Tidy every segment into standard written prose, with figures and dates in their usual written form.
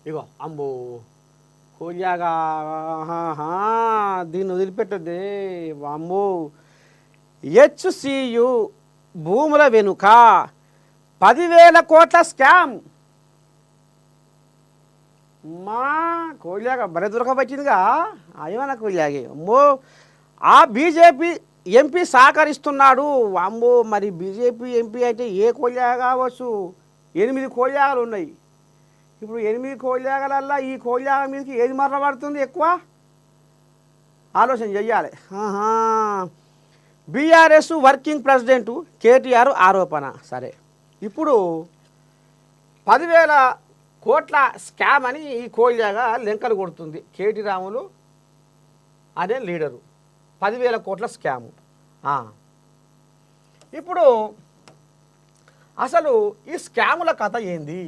ఇగో అమ్మో కోల్యాగా దీన్ని వదిలిపెట్టదే అమ్మో హెచ్సియు భూముల వెనుక 10,000 కోట్ల స్కామ్ మా కోల్యాగా బరే దొరకబట్టిందిగా అయ్యమన కోల్యాగి అమ్మో ఆ బీజేపీ ఎంపీ సహకరిస్తున్నాడు అమ్మో మరి బీజేపీ ఎంపీ అయితే ఏ కోల్యాగా కావచ్చు 8 కోల్యాగాలు ఉన్నాయి ఇప్పుడు 8 కోల్యాగలల్లా ఈ కోల్యాగ మీదకి ఏది మర్ర పడుతుంది ఎక్కువ ఆలోచన చెయ్యాలి బీఆర్ఎస్ వర్కింగ్ ప్రెసిడెంటు కేటీఆర్ ఆరోపణ సరే ఇప్పుడు 10,000 కోట్ల స్కామ్ అని ఈ కోల్యాగా లెంకలు కొడుతుంది కేటీ రాములు అనే లీడరు 10,000 కోట్ల స్కాము ఇప్పుడు అసలు ఈ స్కాముల కథ ఏంది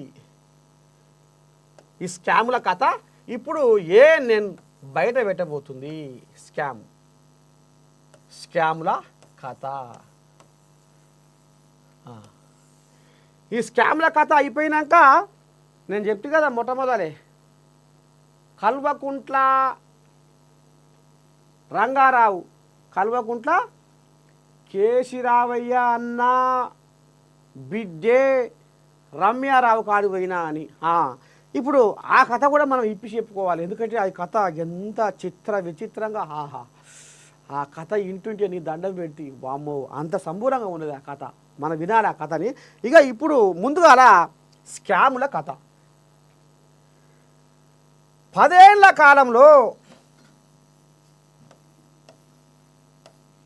ఈ స్కాముల కథ ఇప్పుడు నేను బయట పెట్టబోతుంది స్కాముల కథ ఈ స్కాముల కథ అయిపోయినాక నేను చెప్తే కదా మొట్టమొదలే కల్వకుంట్ల రంగారావు కల్వకుంట్ల కేశిరావయ్య అన్న బిడ్డే రమ్యారావు కాడు పోయినా అని ఇప్పుడు ఆ కథ కూడా మనం ఇప్పి చెప్పుకోవాలి ఎందుకంటే ఆ కథ ఎంత విచిత్రంగా ఆ కథ ఇంటుంటే నీ దండం పెట్టి వామ్మో అంత సంబూరంగా ఉన్నది ఆ కథ మనం వినాలి ఆ కథని ఇక ఇప్పుడు ముందుగా స్కాముల కథ 10 ఏళ్ల కాలంలో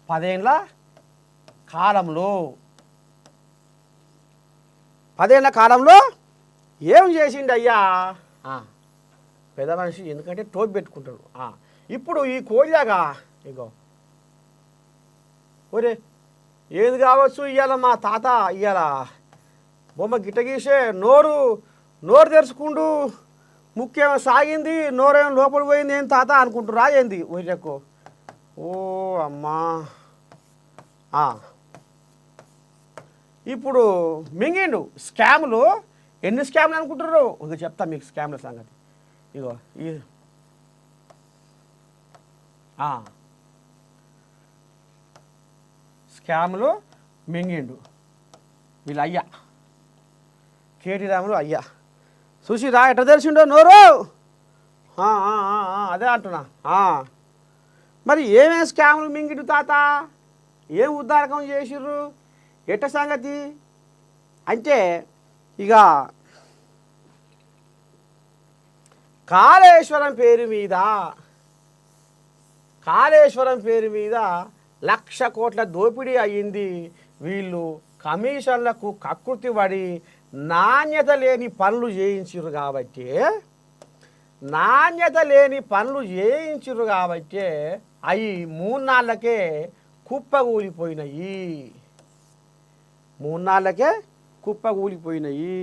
10 ఏళ్ల కాలంలో ఏం చేసిండు అయ్యా పెద్ద మనిషి ఎందుకంటే టోపి పెట్టుకుంటాడు ఇప్పుడు ఈ కోల్యాగా ఇగో ఒరే ఏది కావచ్చు ఇవాళ మా తాత ఇవాళ బొమ్మ గిట్ట గీసే నోరు తెరుచుకుంటూ ముఖ్యం సాగింది నోరేం లోపల పోయింది ఏం తాత అనుకుంటురా ఏంది ఒరేకో ఓ అమ్మా ఇప్పుడు మింగిండు స్కాములు ఎన్ని స్కామ్లు అనుకుంటున్నారు ఒక చెప్తా మీకు స్కామ్ల సంగతి ఇగో ఈ స్కాములు మింగిండు వీళ్ళు అయ్యా కేటీ రాములు అయ్యా చూసిరా ఎట్లా తెలిసిండో నోరు అదే అంటున్నా మరి ఏమేమి స్కాములు మింగిండు తాత ఏం ఉద్దారకం చేసిర్రు ఎట్ట సంగతి అంటే ఇక కాళేశ్వరం పేరు మీద 1,00,000 కోట్ల దోపిడీ అయ్యింది వీళ్ళు కమిషన్లకు కక్కుర్తి పడి నాణ్యత లేని పనులు చేయించారు కాబట్టి అవి 3 నాళ్ళకే కుప్పగూలిపోయినాయి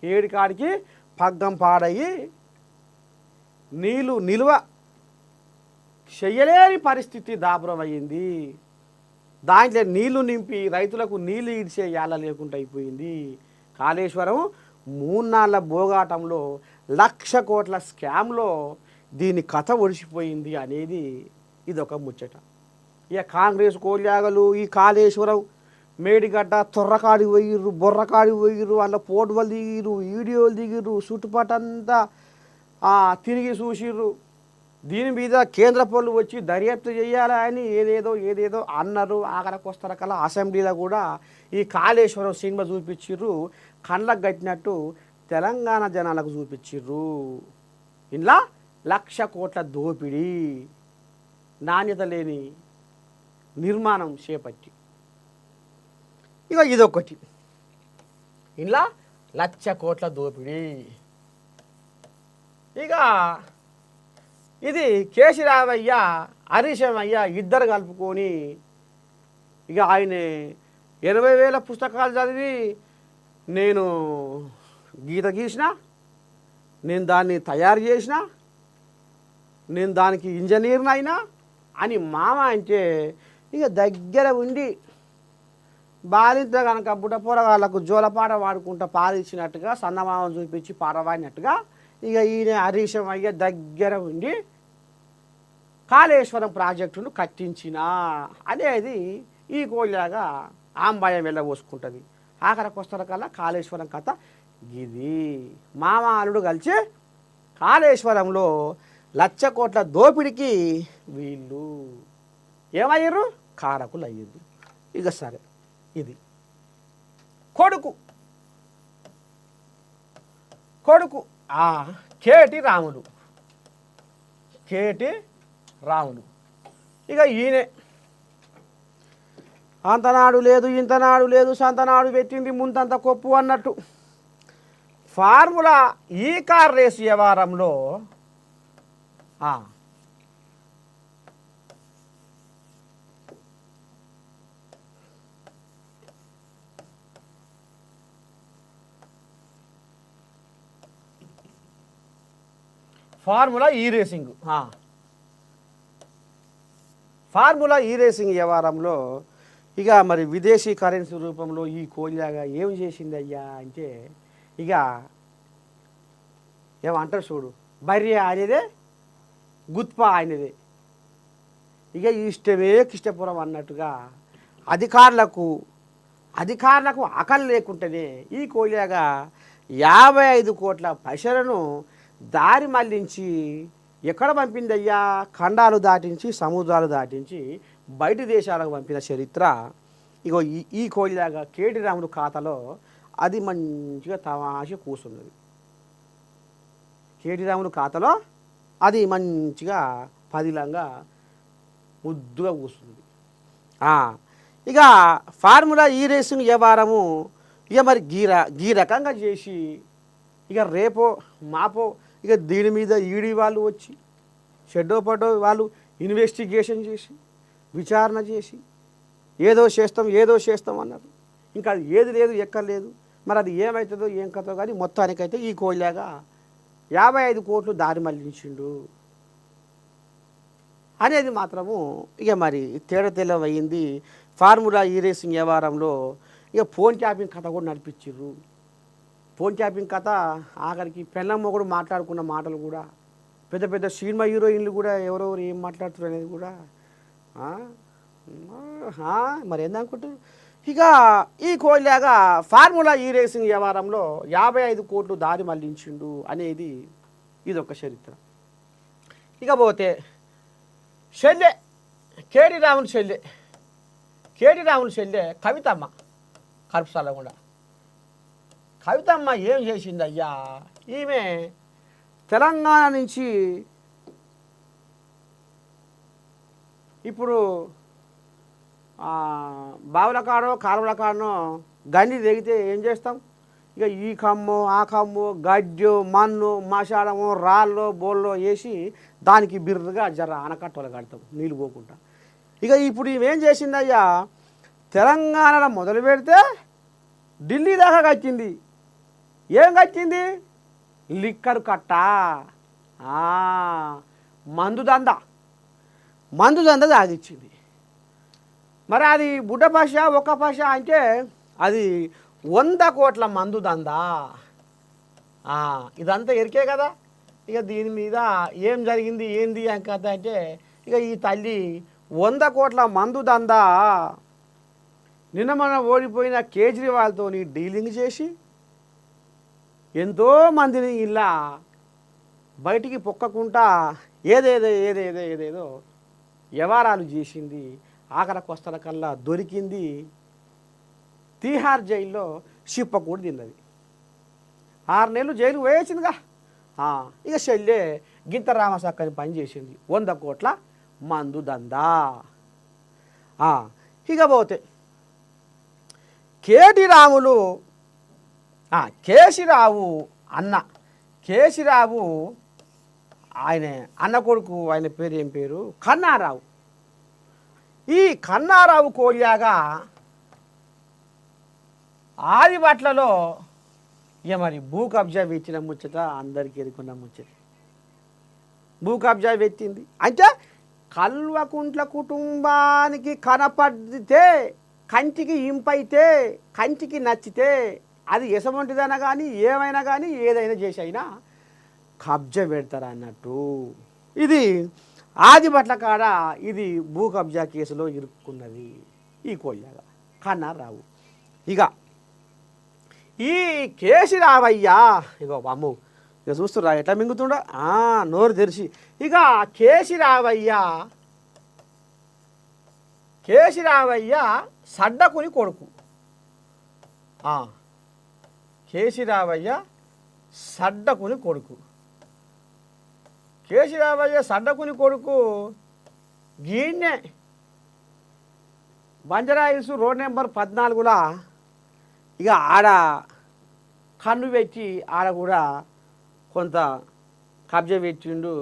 ఏడికాడికి పగ్గం పాడయి నీళ్ళు నిల్వ చెయ్యలేని పరిస్థితి దాపురమయ్యింది దాంట్లో నీళ్లు నింపి రైతులకు నీళ్లు ఇడిచే యాల లేకుండా అయిపోయింది కాళేశ్వరం 3 నాళ్ళ భోగాటంలో 1,00,000 కోట్ల స్కామ్లో దీని కథ ఒడిసిపోయింది అనేది ఇదొక ముచ్చట ఇక కాంగ్రెస్ కోల్యాగలు ఈ కాళేశ్వరం మేడిగడ్డ తొర్రకాడి పోయిర్రు బొర్రకాడి పోయిర్రు వాళ్ళ ఫోటోలు దిగిర్రు వీడియోలు దిగిర్రు చుట్టుపట్టంతా తిరిగి చూసిర్రు దీని మీద కేంద్ర పనులు వచ్చి దర్యాప్తు చేయాలి అని ఏదేదో అన్నారు ఆఖరికి వస్తారు కల్లా అసెంబ్లీలో కూడా ఈ కాళేశ్వరం సినిమా చూపించిర్రు కళ్ళకు కట్టినట్టు తెలంగాణ జనాలకు చూపించిర్రు ఇలా 1,00,000 కోట్ల దోపిడీ నాణ్యత లేని నిర్మాణం చేపట్టి ఇక ఇదొకటి ఇలా 1,00,000 కోట్ల దోపిడీ ఇక ఇది కేశిరావయ్య హరీశమయ్య ఇద్దరు కలుపుకొని ఇక ఆయన 80,000 పుస్తకాలు చదివి నేను గీత గీసిన నేను దాన్ని తయారు చేసిన నేను దానికి ఇంజనీర్ని అయినా అని మామ అంటే ఇక దగ్గర ఉండి బాలింత కనుక బుడ్డ పోరగాళ్ళకు జోలపాట వాడుకుంటా పాలిచ్చినట్టుగా సన్నమామను చూపించి పాట పాడినట్టుగా ఇక ఈయన హరీశం అయ్య దగ్గర ఉండి కాళేశ్వరం ప్రాజెక్టును కట్టించిన అనేది ఈ కోళ్ళగా ఆంబాయం వెళ్ళబోసుకుంటుంది. ఆఖరికి వస్తున్న కల్లా కాళేశ్వరం కథ ఇది. మామ అల్లుడు కలిసి కాళేశ్వరంలో 1,00,000 కోట్ల దోపిడికి వీళ్ళు ఏమయ్యారు? కారకులు అయ్యారు. ఇక సరే, ఇది కొడుకు కేటి రాములు. ఇక ఈయనే అంతనాడు లేదు ఇంతనాడు లేదు సంతనాడు పెట్టింది ముంతంత కొప్పు అన్నట్టు ఫార్ములా ఈ కార్ రేసు వ్యవహారంలో ఫార్ములా ఈ రేసింగ్ వ్యవహారంలో ఇక మరి విదేశీ కరెన్సీ రూపంలో ఈ కోలియాగా ఏం చేసింది అయ్యా అంటే, ఇక ఏమంటారు చూడు, బర్రె ఆయనదే గుత్పా ఆయనదే. ఇక ఇష్టమే కిష్టపురం అన్నట్టుగా అధికారులకు ఆకలి లేకుంటేనే ఈ కోలియాగా 55 కోట్ల పైసలను దారి మళ్లించి ఎక్కడ పంపిందయ్యా? ఖండాలు దాటించి సముద్రాలు దాటించి బయటి దేశాలకు పంపిన చరిత్ర ఇగో ఈ కోలిలాగా కేటి రాముడు ఖాతాలో అది మంచిగా తమాష కూర్చున్నది. కేటి రాముడు ఖాతాలో అది మంచిగా పదిలంగా ముద్దుగా కూర్చున్నది. ఇక ఫార్ములా ఈ రేసింగ్ వ్యవహారము ఇక మరి గీ రకంగా చేసి ఇక రేపో మాపో ఇక దీని మీద ఈడీ వాళ్ళు వచ్చి షెడ్డో పడ్డో వాళ్ళు ఇన్వెస్టిగేషన్ చేసి విచారణ చేసి ఏదో చేస్తాం అన్నారు. ఇంకా అది ఏది లేదు ఎక్కర్లేదు. మరి అది ఏమవుతుందో ఏం కథో కానీ మొత్తానికైతే ఈ కోళ్ళగా 55 కోట్లు దారి మళ్లించిండు అనేది మాత్రము ఇక మరి తెల్లవయింది. ఫార్ములా ఈ రేసింగ్ వ్యవహారంలో ఇక ఫోన్ ట్యాపింగ్ కథ కూడా నడిపించారు. ఫోన్ ట్యాపింగ్ కథ ఆఖరికి పెళ్ళమ్మ కూడా మాట్లాడుకున్న మాటలు కూడా పెద్ద పెద్ద సినిమా హీరోయిన్లు కూడా ఎవరెవరు ఏం మాట్లాడుతారు అనేది కూడా మరి ఏందనుకుంటారు. ఇక ఈ కోళ్ళగా ఫార్ములా ఈ రేసింగ్ వ్యవహారంలో 55 కోట్లు దారి మళ్లించిండు అనేది ఇదొక చరిత్ర. ఇక పోతే చెల్లె కేటి రాములు చెల్లె కవితమ్మ కరుపుసాలకుండా. కవితమ్మ ఏం చేసింది అయ్యా? ఈమె తెలంగాణ నుంచి ఇప్పుడు బావుల కాడో కాలువల కాడనో గండి దిగితే ఏం చేస్తాం? ఇక ఈ కమ్ము ఆ కమ్ము గడ్డో మన్ను మసాలము రాళ్ళో బోల్లో వేసి దానికి బిర్రుగా జర ఆనకట్టలు కడతాం నీళ్ళు పోకుండా. ఇక ఇప్పుడు ఈమెం చేసిందయ్యా? తెలంగాణలో మొదలు పెడితే ఢిల్లీ దాకా కట్టింది. ఏం కట్టింది? లిక్కర్ కట్ట, మందు దంద తాగిచ్చింది. మరి అది బుడ్డ భాష ఒక్క భాష అంటే అది 100 కోట్ల మందు దందా. ఇదంతా ఎరికే కదా. ఇక దీని మీద ఏం జరిగింది ఏంది అని కథ అంటే, ఇక ఈ తల్లి 100 కోట్ల మందు దందా నిన్న మన ఓడిపోయిన కేజ్రీవాల్తో డీలింగ్ చేసి ఎంతోమందిని ఇలా బయటికి పొక్కకుండా ఏదేదో వ్యవహారాలు చేసింది. ఆఖరికి వస్తున్న కల్లా దొరికింది. తీహార్ జైల్లో షిప్ప కూడా తిన్నది. 6 నెలలు జైలు వేసిందిగా. ఇక చెల్లె గింత రామసక్కని పని చేసింది. 100 కోట్ల మందు దందా. ఇక పోతే కేశిరావు ఆయన అన్న కొడుకు, ఆయన పేరు ఏం పేరు? కన్నారావు. ఈ కన్నారావు కోలియాగా ఆదిబట్లలో ఇక మరి భూ కబ్జా వెచ్చిన ముచ్చట అందరికీ ఎదుర్కొన్న ముచ్చట. భూ కబ్జా వెచ్చింది అంటే కల్వకుంట్ల కుటుంబానికి కనపడితే, కంటికి ఇంపైతే, కంటికి నచ్చితే అది ఎసమంటిదైనా కానీ ఏమైనా కానీ ఏదైనా చేసి అయినా కబ్జా పెడతారు అన్నట్టు. ఇది ఆదిబట్ల కాడ ఇది భూ కబ్జా కేసులో ఇరుక్కున్నది ఈ కోల్యాగ కన్నారావు. ఇక ఈ కేసి రావయ్య ఇగో అమ్ము ఇక చూస్తురా ఎట్లా మింగుతుండ నోరు తెరిచి. ఇక కేసి రావయ్య సడ్డకుని కొడుకు. కేసి రావయ్య సడ్డకుని కొడుకు. కేసి రావయ్య సడ్డకుని కొడుకు గీన్నే బంజరాయిల్స్ రోడ్ నెంబర్ 14లో ఇక ఆడ కన్ను పెట్టి ఆడ కూడా కొంత కబ్జా పెట్టిండు.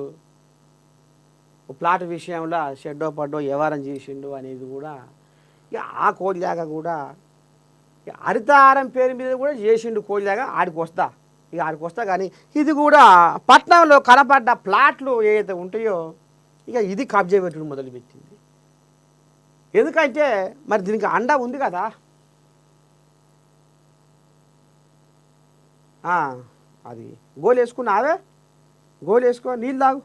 ప్లాట్ విషయంలో షెడ్డో పడ్డో వ్యవహారం చేసిండు అనేది కూడా ఇక ఆ కోల్యాగ కూడా హరితహారం పేరు మీద కూడా చేసిండు కోల్యాగ. ఆడికి వస్తా కానీ ఇది కూడా పట్నంలో కనపడ్డ ప్లాట్లు ఏదైతే ఉంటాయో ఇక ఇది కబ్జా పెట్టడం మొదలుపెట్టింది. ఎందుకంటే మరి దీనికి అండ ఉంది కదా. అది గోలు వేసుకున్నావే, గోలు వేసుకో, నీళ్ళు తాగు,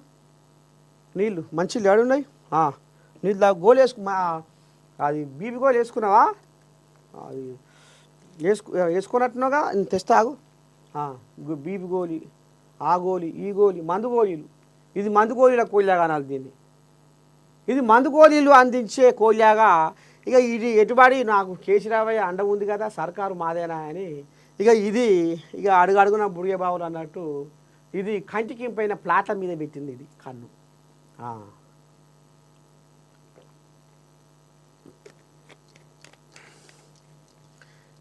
నీళ్ళు మంచి లేడు ఉన్నాయి, నీళ్ళు తాగు, గోలు అది బీబీ గోలు వేసుకున్నావా, అది వేసుకున్నట్టున్నావుగా తెస్తాగు. బీబీ గోలి, ఆ గోలి, ఈ గోలి, మందు గోళీలు. ఇది మందు గోళీల కోల్యాగా అనాలి దీన్ని. ఇది మందు గోళీలు అందించే కోల్యాగా. ఇక ఇది ఎటుబడి నాకు కేసీరావయ్య అండ ఉంది కదా, సర్కారు మాదేనా అని ఇక ఇది ఇక అడుగడుగున బుడిగే బావులు అన్నట్టు ఇది కంటికింపైన ప్లాట్ల మీద పెట్టింది ఇది కన్ను.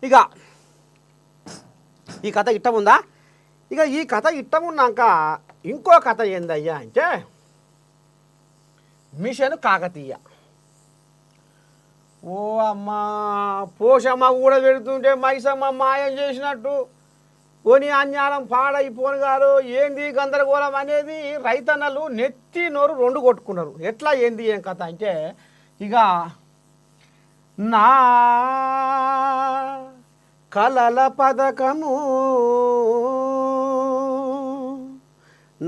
ఇక ఈ కథ ఇట్టముందా. ఇక ఈ కథ ఇట్టమున్నాక ఇంకో కథ ఏందయ్యా అంటే మిషన్ కాకతీయ. ఓ అమ్మ పోషమ్మ కూడా పెడుతుంటే మైసమ్మ మాయం చేసినట్టు పోని అన్యాలం పాడైపోను గారు ఏంది గందరగోళం అనేది రైతన్నలు నెత్తి నోరు రెండు కొట్టుకున్నారు. ఎట్లా ఏంది ఏం కథ అంటే ఇక నా కలల పథకము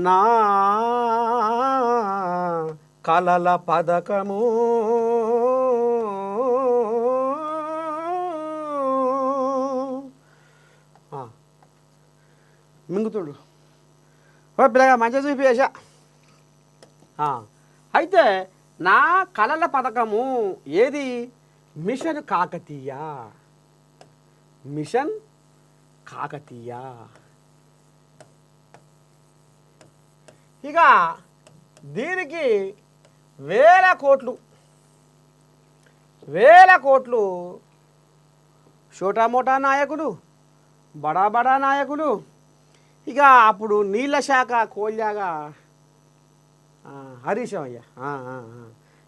నా కలల పథకము మింగుతుడు పిల్లగా మంచిగా చూపివేశా. అయితే నా కలల పథకము ఏది మిషన్ కాకతీయ. మిషన్ కాకతీయ. ఇక దీనికి వేల కోట్లు छोटा మోటా నాయకులు, బడా బడా నాయకులు, ఇక అప్పుడు నీళ్ళ శాఖ కోల్యాగా హరీశమయ్య,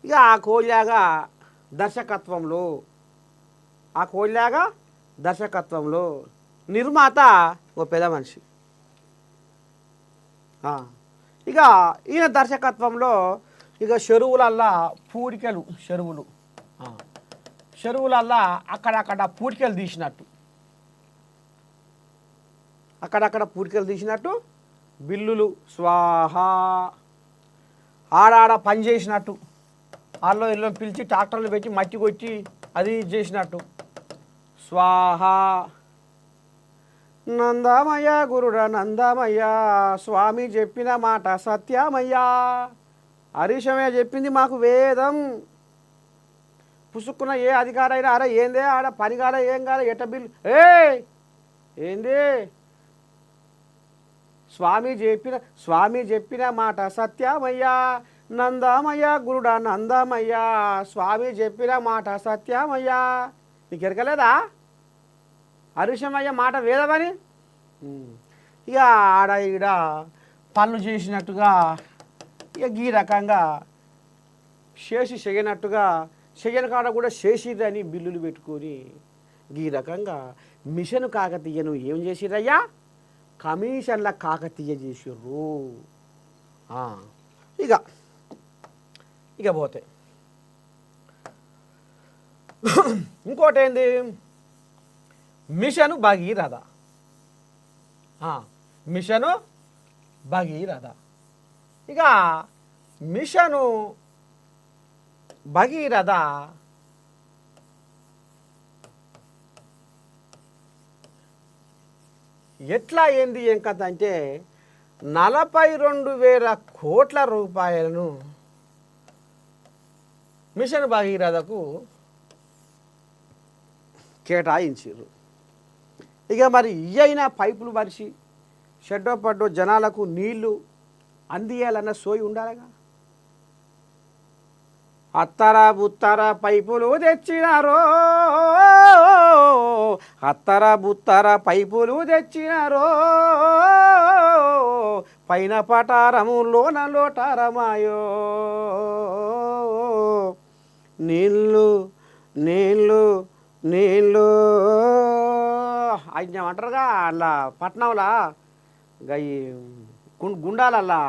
ఇక ఆ కోల్యాగా దర్శకత్వంలో నిర్మాత ఓ పెద్ద మనిషి. ఇక ఈయన దర్శకత్వంలో ఇక చెరువులల్లా అక్కడక్కడ పూడికలు తీసినట్టు బిల్లులు స్వాహా ఆడాడ పని చేసినట్టు వాళ్ళు ఇల్లు పిలిచి ట్రాక్టర్లు పెట్టి మట్టి కొట్టి అది చేసినట్టు స్వాహా. నందామయ్య గురుడ నందామయ్య స్వామి చెప్పిన మాట సత్యమయ్యా. హరీశమయ్య చెప్పింది మాకు వేదం. పుసుక్కున్న ఏ అధికారైనా అరే ఏందే ఆడ పని కాల ఏం కాల ఎట్ట బిల్లు ఏంది స్వామి చెప్పిన మాట సత్యమయ్యా. నందామయ్య గురుడా నందామయ్య స్వామి చెప్పిన మాట సత్యమయ్యా. నీకు ఎరకలేదా హరీశమయ్య మాట వేదమని? ఇక ఆడ ఈడ పనులు చేసినట్టుగా ఇక ఈ రకంగా చేయనట్టుగా చెయ్యని కాడ కూడా చేసిరని బిల్లులు పెట్టుకొని ఈ రకంగా మిషన్ కాకతీయను ఏం చేసిరయ్యా కమిషన్ల కాకతీయ చేసిర్రు. ఇక పోతే ఇంకోటి ఏంది మిషను భగీరథ. మిషను భగీరథ. ఇక మిషను భగీరథ ఎట్లా ఏంది ఏం కథ అంటే 42,000 కోట్ల రూపాయలను మిషన్ భగీరథకు కేటాయించారు. ఇక మరి ఇయ్యైనా పైపులు పరిచి షెడ్డో పడ్డో జనాలకు నీళ్లు అందియాలన్న సోయి ఉండాలిగా. అత్తరా బుత్తర పైపులు తెచ్చినారో, అత్తరా బుత్తర పైపులు తెచ్చినారో, పైన పటారము లోన లోటారమాయో, నీళ్ళు నీళ్ళు నీళ్ళు ఆయన అంటారుగా అలా పట్నంలా ఈ గుండాలల్లా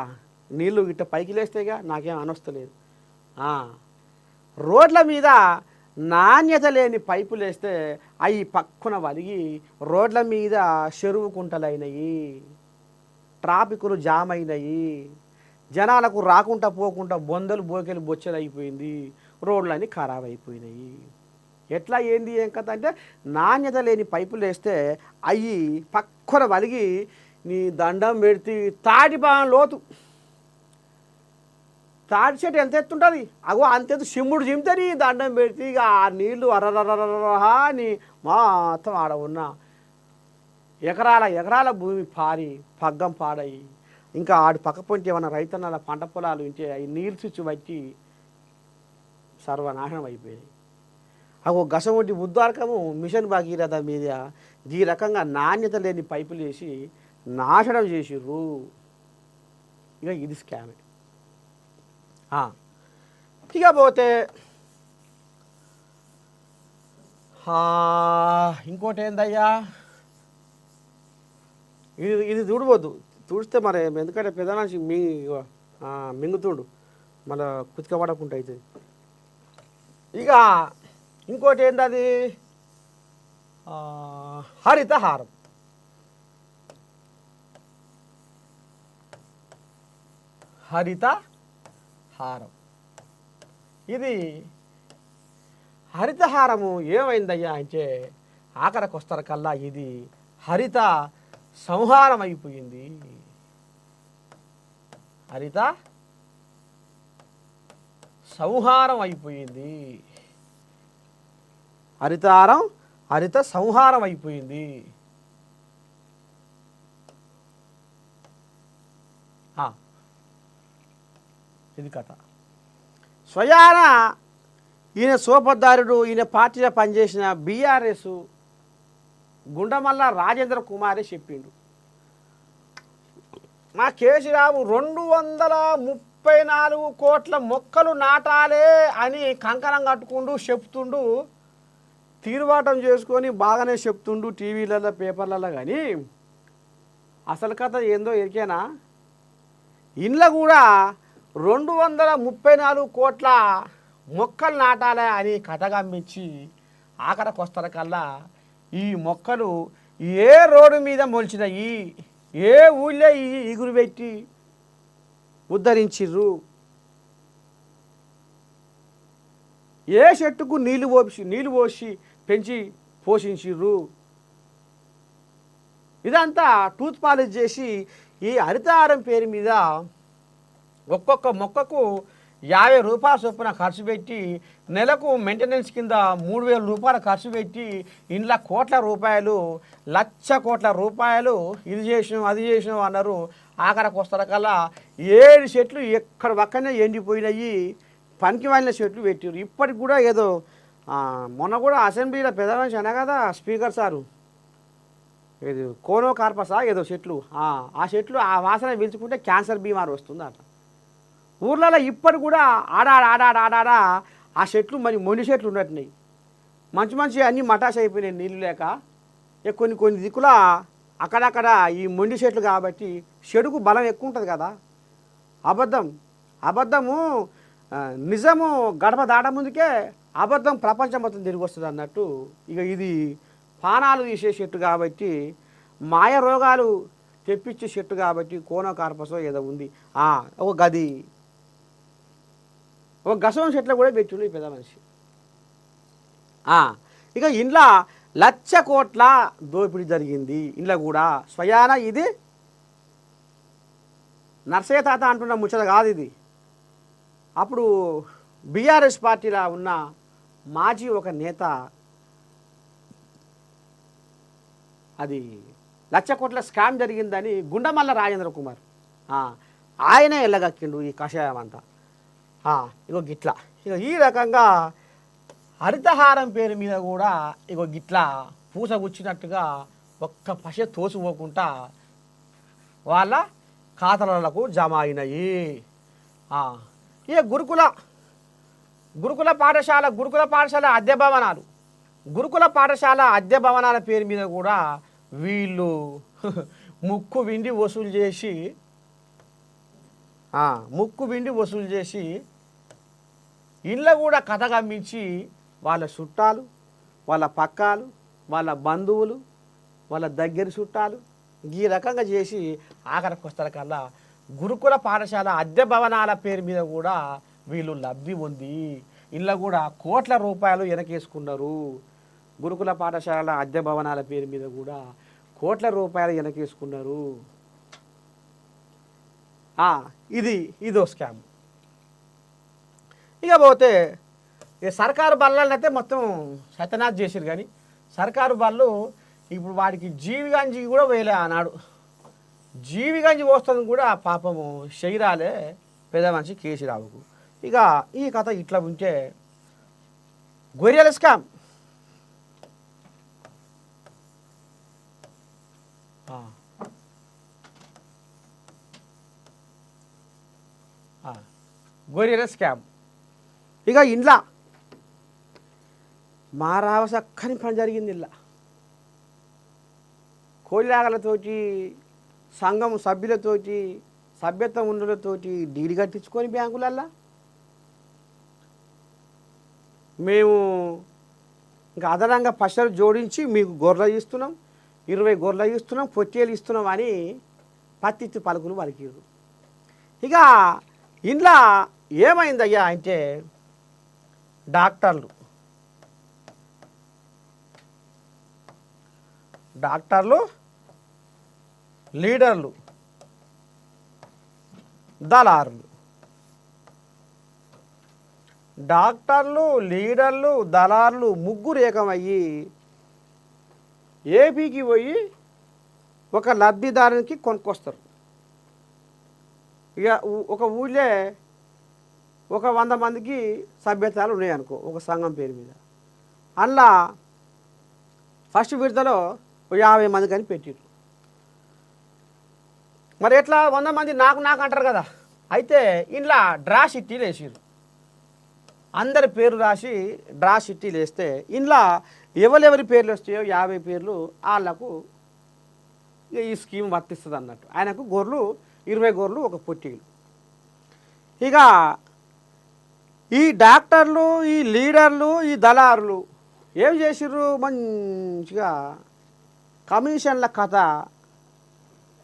నీళ్ళు ఇట్ట పైకి లేస్తేగా నాకేం అనొస్తలేదు. రోడ్ల మీద నాణ్యత లేని పైపులు వేస్తే అవి పక్కున వలిగి రోడ్ల మీద చెరువు కుంటలైనవి, ట్రాఫిక్లు జామ్ అయినాయి, జనాలకు రాకుండా పోకుండా బొందలు బోకెలు బొచ్చలు అయిపోయింది, రోడ్లన్నీ ఖరాబ్ అయిపోయినాయి. ఎట్లా ఏంది ఏం కథ అంటే నాణ్యత లేని పైపులు వేస్తే అవి పక్కున వలిగి నీ దండం పెడితే తాటిపాం లోతు, తాటి చెట్టు ఎంత ఎత్తుంటుంది అగో అంతెత్తు సిమ్ముడు చిమితే నీ దండం పెడితే ఇక ఆ నీళ్లు అర్రర్రర్రహా అని మొత్తం ఆడ ఉన్న ఎకరాల భూమి పారి పగ్గం పాడయి, ఇంకా ఆడి పక్క పొంటి ఏమన్నా రైతన్నల పంట పొలాలు ఉంటే అవి నీళ్ళు చుచ్చు బట్టి సర్వనాశనం అయిపోయాయి. అగో గసవంటి ఉద్దారకము మిషన్ భగీరథ మీద ఈ రకంగా నాణ్యత లేని పైపులు వేసి నాశనం చేసిర్రు. ఇక ఇది స్కామే. ఇకపోతే ఇంకోటి ఏందయ్యా, ఇది చూడవద్దు, చూస్తే మరి ఎందుకంటే పెద్దనాచి మింగుతుడు మళ్ళీ కుతికపడకుండా అవుతుంది. ఇక ఇంకోటి ఏంటది, హరితహారం. హరితహారం ఇది హరితహారము ఏమైందయ్యా అంటే ఆఖరికి వస్తారు కల్లా ఇది హరిత సంహారం అయిపోయింది. హరిత సంహారం అయిపోయింది. హరితహారం హరిత సంహారం అయిపోయింది. ఇది కథ. స్వయాన ఈయన సోపద్దారుడు, ఈయన పార్టీలో పనిచేసిన బీఆర్ఎస్ గుండమల్ల రాజేంద్ర కుమారే చెప్పిండు, మా కేసీరావు 234 కోట్ల మొక్కలు నాటాలే అని కంకణం కట్టుకుంటూ చెప్తుండు, తీరుబాటం చేసుకొని బాగానే చెప్తుండు టీవీలలో పేపర్లలో. కానీ అసలు కథ ఏందో ఎరికేనా, ఇంట్లో కూడా 234 కోట్ల మొక్కలు నాటాలే అని కథ గమ్మించి ఆఖరికి వస్తారు కల్లా ఈ మొక్కలు ఏ రోడ్డు మీద మొలిచినాయి, ఏ ఊళ్ళో ఈ ఇగురు పెట్టి ఉద్ధరించిర్రు, ఏ చెట్టుకు నీళ్ళు పోసి పెంచి పోషించిర్రు, ఇదంతా టూత్ పాలిష్ చేసి ఈ హరితహారం పేరు మీద ఒక్కొక్క మొక్కకు 50 రూపాయల చొప్పున ఖర్చు పెట్టి నెలకు మెయింటెనెన్స్ కింద 3,000 రూపాయలు ఖర్చు పెట్టి ఇంట్లో కోట్ల రూపాయలు, 1,00,000 కోట్ల రూపాయలు ఇది చేసినాం అది చేసినాం అన్నారు. ఆఖరికి వస్తారు కల్లా 7 చెట్లు ఎక్కడ పక్కనే ఎండిపోయినాయి, పనికి వాళ్ళ చెట్లు పెట్టారు. ఇప్పటికి కూడా ఏదో మొన్న కూడా అసెంబ్లీలో పెద్ద మనిషి అన్నా కదా స్పీకర్ సారు, ఇది కోనో కార్పసా ఏదో చెట్లు, ఆ చెట్లు ఆ వాసన పీల్చుకుంటే క్యాన్సర్ బీమారు వస్తుంది అట. ఊర్లలో ఇప్పటి కూడా ఆడాడా ఆ చెట్లు మరి మొండి చెట్లు ఉన్నట్టున్నాయి, మంచి అన్నీ మటాష్ అయిపోయినాయి నీళ్ళు లేక. కొన్ని దిక్కుల అక్కడక్కడ ఈ మొండి చెట్లు కాబట్టి చెడుకు బలం ఎక్కువ ఉంటుంది కదా. అబద్ధము నిజము గడప దాట ముందుకే అబద్ధం ప్రపంచం మొత్తం తిరిగి వస్తుంది అన్నట్టు. ఇక ఇది పానాలు తీసే చెట్టు కాబట్టి మాయ రోగాలు తెప్పించే చెట్టు కాబట్టి కోనో కార్పసో ఏదో ఉంది ఒక గది ఒక గసం చెట్లు కూడా పెట్టిండు ఈ పెద్ద మనిషి. ఇక ఇంట్లో 1,00,000 కోట్ల దోపిడీ జరిగింది. ఇంట్లో కూడా స్వయాన ఇది నర్సయ్య తాత అంటున్న ముచ్చట కాదు ఇది. అప్పుడు బీఆర్ఎస్ పార్టీలో ఉన్న మాజీ ఒక నేత అది 1,00,000 కోట్ల స్కామ్ జరిగిందని గుండమల్ల రాజేంద్ర కుమార్ ఆయనే ఎల్లగక్కిండు ఈ కషాయం అంతా. ఇగో గిట్లా ఇక ఈ రకంగా హరితహారం పేరు మీద కూడా ఇగో గిట్లా పూసగుచ్చినట్టుగా ఒక్క పశ తోసిపోకుండా వాళ్ళ ఖాతాలకు జమ అయినాయి. ఇక గురుకుల పాఠశాల అద్దె భవనాలు గురుకుల పాఠశాల పేరు మీద కూడా వీళ్ళు ముక్కు విండి వసూలు చేసి ఇంట్లో కూడా కథ గమ్మించి వాళ్ళ చుట్టాలు, వాళ్ళ పక్కాలు, వాళ్ళ బంధువులు, వాళ్ళ దగ్గర చుట్టాలు ఈ రకంగా చేసి ఆఖరికి వస్తారు కల్లా గురుకుల పాఠశాల అద్దె భవనాల పేరు మీద కూడా వీళ్ళు లబ్ధి ఉంది. ఇంట్లో కూడా కోట్ల రూపాయలు వెనకేసుకున్నారు. గురుకుల పాఠశాల అద్దె భవనాల పేరు మీద కూడా కోట్ల రూపాయలు వెనకేసుకున్నారు. ఇదో స్కామ్. ఇక పోతే సర్కారు బళ్ళని అయితే మొత్తం సత్యనాథ్ చేసారు. కానీ సర్కారు బళ్ళు ఇప్పుడు వాడికి జీవిగంజి కూడా వేయలే ఆనాడు. జీవిగంజి పోస్తుంది కూడా పాపము శైరాలే పెద్ద మనిషి కేసీరావుకు. ఇక ఈ కథ ఇట్లా ఉంటే గొర్రెల స్కామ్ ఇక ఇంట్లో మా రావ చక్కని పని జరిగింది. ఇలా కోళ్ళాగలతోటి సంఘం సభ్యులతోటి సభ్యత్వం ఉన్నతోటి డీడీ కట్టించుకొని బ్యాంకులల్లా మేము ఇంకా అదనంగా పైసలు జోడించి మీకు గొర్రెలు ఇస్తున్నాం, 20 గొర్రెలు ఇస్తున్నాం, పొట్టేలు ఇస్తున్నాం అని పత్తిత్తి పలుకులు పలికిరు. ఇక ఇంట్లో ఏమైందయ్యా అంటే డాక్టర్లు లీడర్లు దళారులు ముగ్గురు ఏకమయ్యి ఏపీకి పోయి ఒక లబ్ధిదారునికి కొనుక్కొస్తారు. ఇక ఒక ఊళ్ళే ఒక 100 మందికి సభ్యతాలు ఉన్నాయనుకో ఒక సంఘం పేరు మీద. అందులో ఫస్ట్ విడతలో 50 మందికి అని పెట్టిరు. మరి ఎట్లా 100 మంది నాకు అంటారు కదా. అయితే ఇంట్లో డ్రా షిట్టీలు వేసారు. అందరి పేరు రాసి డ్రా షిట్టీలు వేస్తే ఇంట్లో ఎవరెవరి పేర్లు వస్తాయో 50 పేర్లు వాళ్ళకు ఈ స్కీమ్ వర్తిస్తుంది అన్నట్టు. ఆయనకు 20 గొర్రెలు ఒక పొట్టేలు. ఇక ఈ డాక్టర్లు, ఈ లీడర్లు, ఈ దళారులు ఏం చేసిర్రు, మంచిగా కమిషన్ల కథ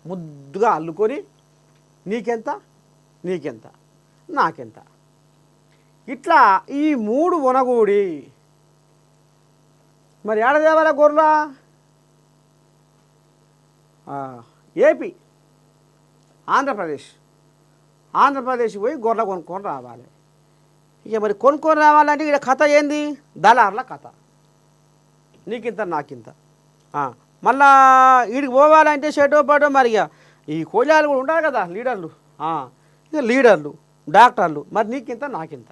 ముద్దుగా అల్లుకొని నీకెంత నాకెంత ఇట్లా ఈ 3 వనగూడి మరి ఏడదేవాల గొర్రెల ఏపీ ఆంధ్రప్రదేశ్ పోయి గొర్రె కొనుక్కొని రావాలి. ఇక మరి కొనుక్కొని రావాలంటే ఇక్కడ కథ ఏంది, దళారుల కథ. నీకింత నాకింత. మళ్ళా వీడికి పోవాలంటే షెటో పాటో మరి ఇక ఈ కోజాలు కూడా ఉంటారు కదా లీడర్లు. ఇక లీడర్లు డాక్టర్లు మరి నీకింత నాకింత.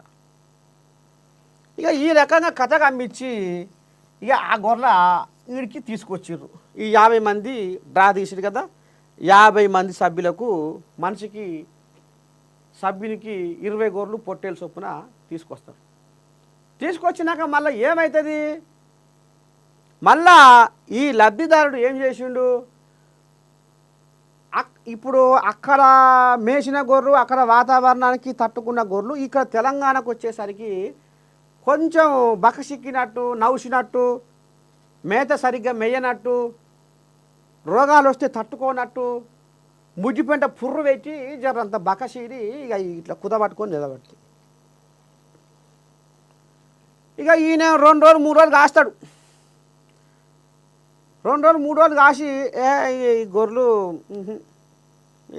ఇక ఈ రకంగా కథ కమ్మించి ఇక ఆ గొర్రె వీడికి తీసుకొచ్చిర్రు. ఈ 50 మంది డ్రా తీసిరు కదా, 50 మంది సభ్యులకు మనిషికి సభ్యునికి 20 గొర్రెలు పొట్టేలు చొప్పున తీసుకొస్తారు. తీసుకొచ్చినాక మళ్ళీ ఏమవుతుంది, మళ్ళా ఈ లబ్ధిదారుడు ఏం చేసిండు, ఇప్పుడు అక్కడ మేసిన గొర్రెలు అక్కడ వాతావరణానికి తట్టుకున్న గొర్రెలు ఇక్కడ తెలంగాణకు వచ్చేసరికి కొంచెం బకసిక్కినట్టు, నవ్వుసినట్టు, మేత సరిగ్గా మేయనట్టు, రోగాలు వస్తే తట్టుకోనట్టు ముడ్డిపెంట పుర్రు పెట్టి జరంత బకసీడి ఇక ఇట్లా కుదబట్టుకొని నిలబెట్టి ఇక ఈయన 2 రోజులు 3 రోజులు కాస్తాడు. 2 రోజులు 3 రోజులు కాసి ఈ గొర్రెలు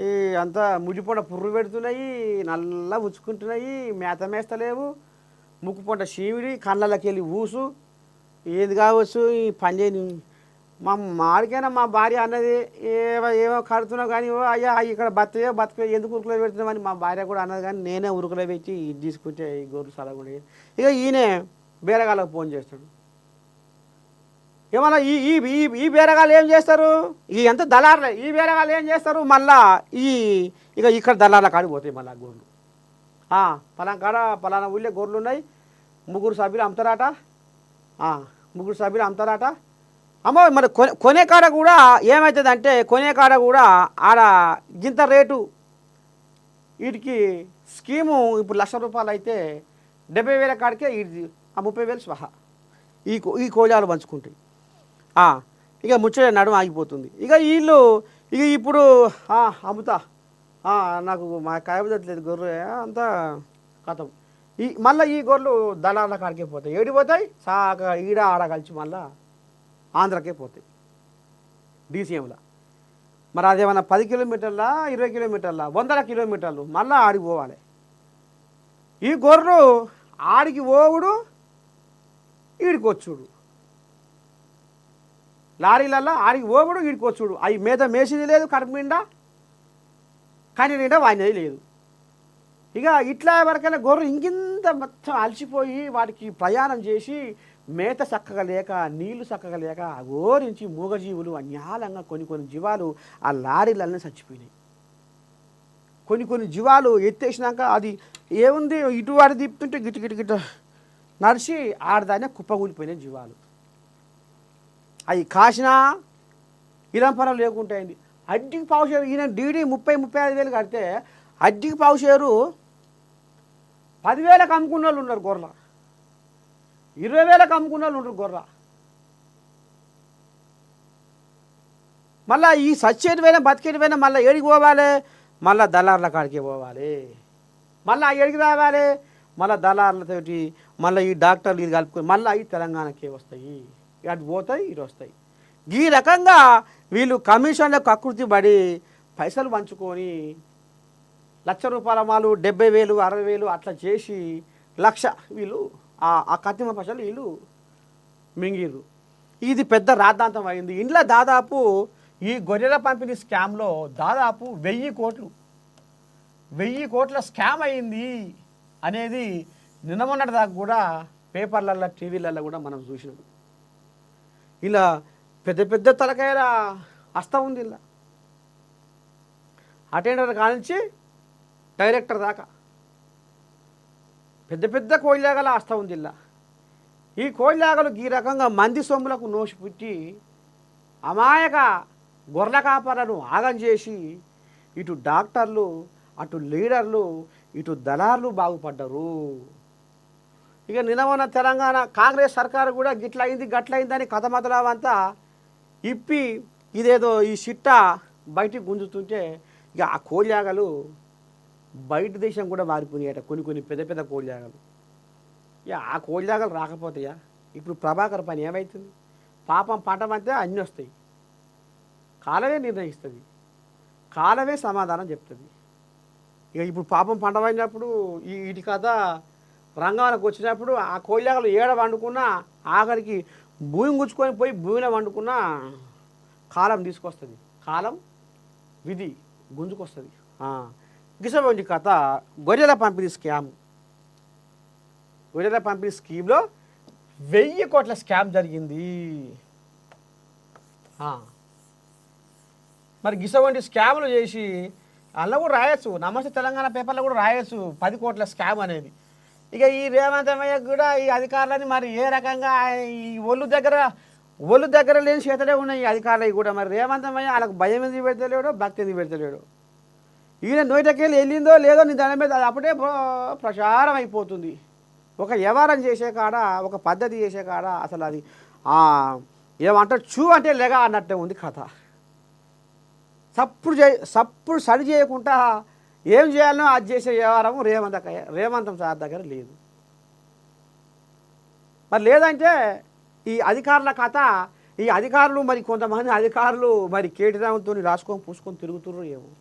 ఈ అంతా ముడ్డిపొంట పుర్రు పెడుతున్నాయి, నల్ల ఉచ్చుకుంటున్నాయి, మేత మేస్తలేవు, ముక్కు పొంట చీవిడి, కళ్ళకి వెళ్ళి ఊసు, ఏది కావచ్చు ఈ పని చేయని మాడికైనా మా భార్య అన్నది ఏమో కడుతున్నావు కానీ అయ్యా ఇక్కడ బతకయో ఎందుకు ఉరుకులో పెడుతున్నామని మా భార్య కూడా అన్నది. కానీ నేనే ఉరుకులో పెట్టి ఇది తీసుకుంటే ఈ గొర్రెలు సలగుండే. ఇక ఈయనే బేరగాళ్ళకు ఫోన్ చేస్తాడు. ఏమన్నా ఈ ఈ ఈ బేరగాళ్ళు ఏం చేస్తారు, ఈ ఎంత దళారులే, ఈ బేరగాళ్ళు ఏం చేస్తారు మళ్ళా ఇక ఇక్కడ దళార్ల కాడికి పోతాయి మళ్ళీ గొర్రెలు. పలానా కాడ పలానా ఊళ్ళో గొర్రెలు ఉన్నాయి, 3 సభ్యులు అమ్ముతారట, 3 సభ్యులు అమ్ముతారట. అమ్మ మరి కొనే కాడ కూడా ఏమవుతుందంటే కొనే కాడ కూడా ఆడ గింత రేటు వీటికి స్కీము ఇప్పుడు ₹1,00,000 అయితే 70,000 కాడికే ఇది 30,000 స్వహా ఈ కోళ్ళాలు పంచుకుంటాయి. ఇక ముచ్చట నడుము ఆగిపోతుంది. ఇక వీళ్ళు ఇప్పుడు అమ్ముతా నాకు మా కాయబుదట్లేదు గొర్రె అంతా కథం. మళ్ళీ ఈ గొర్రెలు దళార్ల కాడికే పోతాయి. ఏడిపోతాయి సాక ఈడ ఆడ కలిసి మళ్ళా ఆంధ్రకే పోతాయి డీసీఎంలో. మరి అదేమన్నా 10 కిలోమీటర్లా 20 కిలోమీటర్లా 100 కిలోమీటర్లు మళ్ళీ ఆడికి పోవాలి. ఈ గొర్రెలు ఆడికి పోవుడు ఈడికి వచ్చుడు, లారీలల్లో ఆడికి పోవుడు ఈడికి వచ్చుడు. అవి మీద మేసింది లేదు, కడుపు నిండా కానీ నిండా వాయినది లేదు. ఇక ఇట్లా వరకైనా గొర్రెలు ఇంకింత మొత్తం అలసిపోయి వాటికి ప్రయాణం చేసి మేత చక్కగా లేక నీళ్లు చక్కగా లేక అఘోరించి మూగజీవులు అన్యాలంగా కొన్ని జీవాలు ఆ లారీలన్నీ చచ్చిపోయినాయి. కొన్ని జీవాలు ఎత్తేసినాక అది ఏముంది ఇటు వాడి తిప్పుతుంటే గిట్ట నడిచి ఆడదానే కుప్పగూలిపోయినాయి జీవాలు. అవి కాసినా ఇలంపరం లేకుంటాయింది. అడ్డికి పావుషేరు ఈయన డీడీ 30-35 వేలు కడితే అడ్డికి పావుషేరు 10,000కి అమ్ముకున్న వాళ్ళు ఉన్నారు గొర్రెల, 20,000కి అమ్ముకున్న వాళ్ళు ఉంటారు గొర్రె. మళ్ళీ ఈ సచ్చేటివైనా బతికేటివైనా మళ్ళీ ఏడికి పోవాలి, మళ్ళీ దళార్ల కాడికి పోవాలి, మళ్ళీ ఏడికి రావాలి, మళ్ళీ దళార్లతోటి మళ్ళీ ఈ డాక్టర్లు ఇది కలుపుకొని మళ్ళీ అవి తెలంగాణకే వస్తాయి, అటు పోతాయి ఇటు వస్తాయి. ఈ రకంగా వీళ్ళు కమిషన్లకు కకృతి పడి పైసలు పంచుకొని ₹1,00,000 మాలు 70,000 60,000 అట్లా చేసి 1,00,000 వీళ్ళు ఆ కత్తిమ పైసలు వీళ్ళు మింగిర్రు. ఇది పెద్ద రాద్ధాంతం అయింది. ఇంట్లో దాదాపు ఈ గొర్రెల పంపిణీ స్కామ్లో దాదాపు 1,000 కోట్ల స్కామ్ అయింది అనేది నిన్న మొన్నటి దాకా కూడా పేపర్లలో టీవీలలో కూడా మనం చూసినాం. ఇలా పెద్ద తలకాయల హస్తం ఉంది. ఇలా అటెండర్ కానించి డైరెక్టర్ దాకా పెద్ద కోయిలాగల హస్తం ఉంది. ఇలా ఈ కోయిలాగలు ఈ రకంగా మంది సొమ్ములకు నోసి పుట్టి అమాయక గొర్రెల కాపర్లను ఆగం చేసి ఇటు డాక్టర్లు అటు లీడర్లు ఇటు దళార్లు బాగుపడ్డరు. ఇక నిన్నమన్న తెలంగాణ కాంగ్రెస్ సర్కారు కూడా గిట్లయింది గట్లయిందని కథ మొదలవంతా ఇప్పి ఇదేదో ఈ సిట్ట బయటికి గుంజుతుంటే ఇక ఆ కోళ్ళాగలు బయట దేశం కూడా మారిపోయాయట. కొన్ని పెద్ద కోళ్ళాగలు. ఇక ఆ కోళ్ళాగలు రాకపోతాయా? ఇప్పుడు ప్రభాకర్ పని ఏమవుతుంది? పాపం పంటమంతే అన్నీ వస్తాయి, కాలమే నిర్ణయిస్తుంది, కాలమే సమాధానం చెప్తుంది. ఇక ఇప్పుడు పాపం పంట పడినప్పుడు వీటి కథ రంగానికి వచ్చినప్పుడు ఆ కోళ్ళాగలు ఏడ వండుకున్నా ఆఖరికి భూమి గుచ్చుకొని పోయి భూమిలో వండుకున్నా కాలం తీసుకొస్తుంది, కాలం విధి గుంజుకొస్తుంది. గిసవంటి కథ గొర్రెల పంపిణీ స్కామ్. గొర్రెల పంపిణీ స్కీమ్లో 1,000 కోట్ల స్కామ్ జరిగింది. మరి గిసవంటి స్కామ్లు చేసి అందులో కూడా రాయొచ్చు, నమస్తే తెలంగాణ పేపర్లో కూడా రాయొచ్చు 10 కోట్ల స్కామ్ అనేది. ఇక ఈ రేవంత్ అమ్మయ్యకు కూడా ఈ అధికారులని మరి ఏ రకంగా ఈ ఒళ్ళు దగ్గర లేని చేతలే ఉన్నాయి ఈ అధికారులకి కూడా. మరి రేవంత్ అమ్మయ్య వాళ్ళకు భయం ఎందుకు పెడతలేడో భక్తి ఎందుకు పెడతలేడో. ఈయన నోటికెళ్ళి వెళ్ళిందో లేదో నీ దాని మీద అది అప్పుడే ప్రచారం అయిపోతుంది. ఒక వ్యవహారం చేసే కాడ ఒక పద్ధతి చేసే కాడ అసలు అది ఏమంటారు చూ అంటే లెగ అన్నట్టే ఉంది కథ. సప్పుడు సరి చేయకుండా ఏం చేయాలనో అది చేసే వ్యవహారం రేవంతం సార్ దగ్గర లేదు. మరి లేదంటే ఈ అధికారుల కథ, ఈ అధికారులు మరి కొంతమంది అధికారులు మరి కేటీరావుతో రాసుకొని పూసుకొని తిరుగుతుర్రు ఏమో.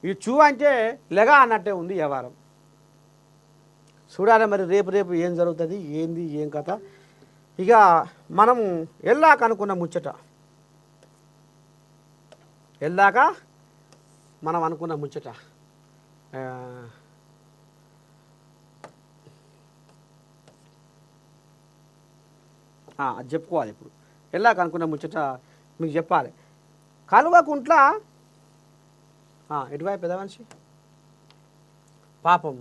ఈ చూ అంటే లెగా అన్నట్టే ఉంది వ్యవహారం. చూడాలి మరి రేపు ఏం జరుగుతుంది, ఏంది ఏం కథ. ఇక మనం వెళ్ళాక అనుకున్న ముచ్చట, వెళ్ళాక మనం అనుకున్న ముచ్చట అది చెప్పుకోవాలి. ఇప్పుడు వెళ్ళాక అనుకున్న ముచ్చట మీకు చెప్పాలి. కల్వకుంట్ల ఎటువైపు పెద్ద మనిషి పాపం,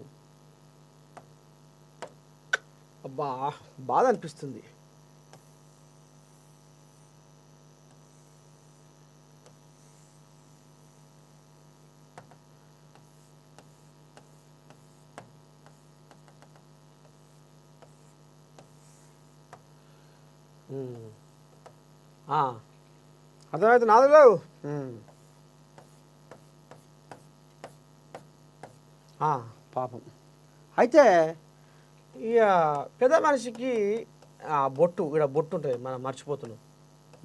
అబ్బా బాధ అనిపిస్తుంది. అర్థమైతే నాదులు పాపం. అయితే ఇక పెద్ద మనిషికి బొట్టు, ఇక్కడ బొట్టు ఉంటుంది, మనం మర్చిపోతున్నాం,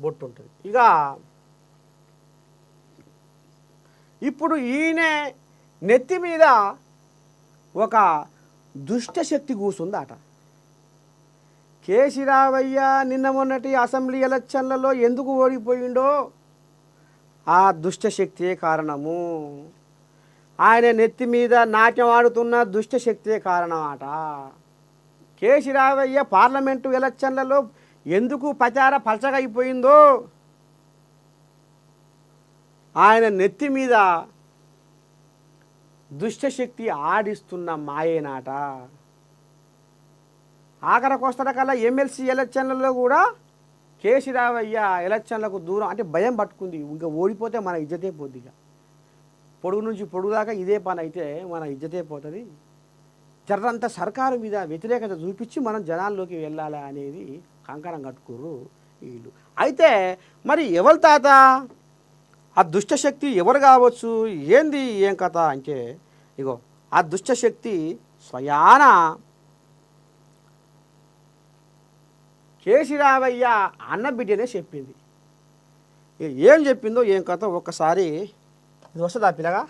బొట్టు ఉంటుంది. ఇక ఇప్పుడు ఈయన నెత్తి మీద ఒక దుష్టశక్తి కూసుందట. కేసీరావయ్య నిన్న మొన్నటి అసెంబ్లీ ఎలక్షన్లలో ఎందుకు ఓడిపోయిండో ఆ దుష్టశక్తియే కారణము. ఆయన నెత్తి మీద నాట్యం ఆడుతున్న దుష్టశక్తియే కారణం అట. కేసీరావయ్య పార్లమెంటు ఎలక్షన్లలో ఎందుకు ప్రచార పలచగా అయిపోయిందో ఆయన నెత్తి మీద దుష్టశక్తి ఆడిస్తున్న మాయేనాట. ఆఖరికొస్తడ కల్లా ఎమ్మెల్సీ ఎలక్షన్లలో కూడా కేసీరావయ్య ఎలక్షన్లకు దూరం అంటే భయం పట్టుకుంది. ఇంకా ఓడిపోతే మన ఇజ్జతే పోద్ది. ఇక పొడుగు నుంచి పొడుగు దాకా ఇదే పని అయితే మన ఇజ్జతే పోతుంది. జర్రంతా సర్కారు మీద వ్యతిరేకత చూపించి మనం జనాల్లోకి వెళ్ళాలి అనేది కంకణం కట్టుకోరు వీళ్ళు. అయితే మరి ఎవరి తాత ఆ దుష్టశక్తి ఎవరు కావచ్చు, ఏంది ఏం కథ అంటే, ఇగో ఆ దుష్టశక్తి స్వయాన కేసీరావయ్య అన్న బిడ్డనే చెప్పింది. ఏం చెప్పిందో ఏం కథ ఒక్కసారి ఇది వస్తుందా పిల్లగా.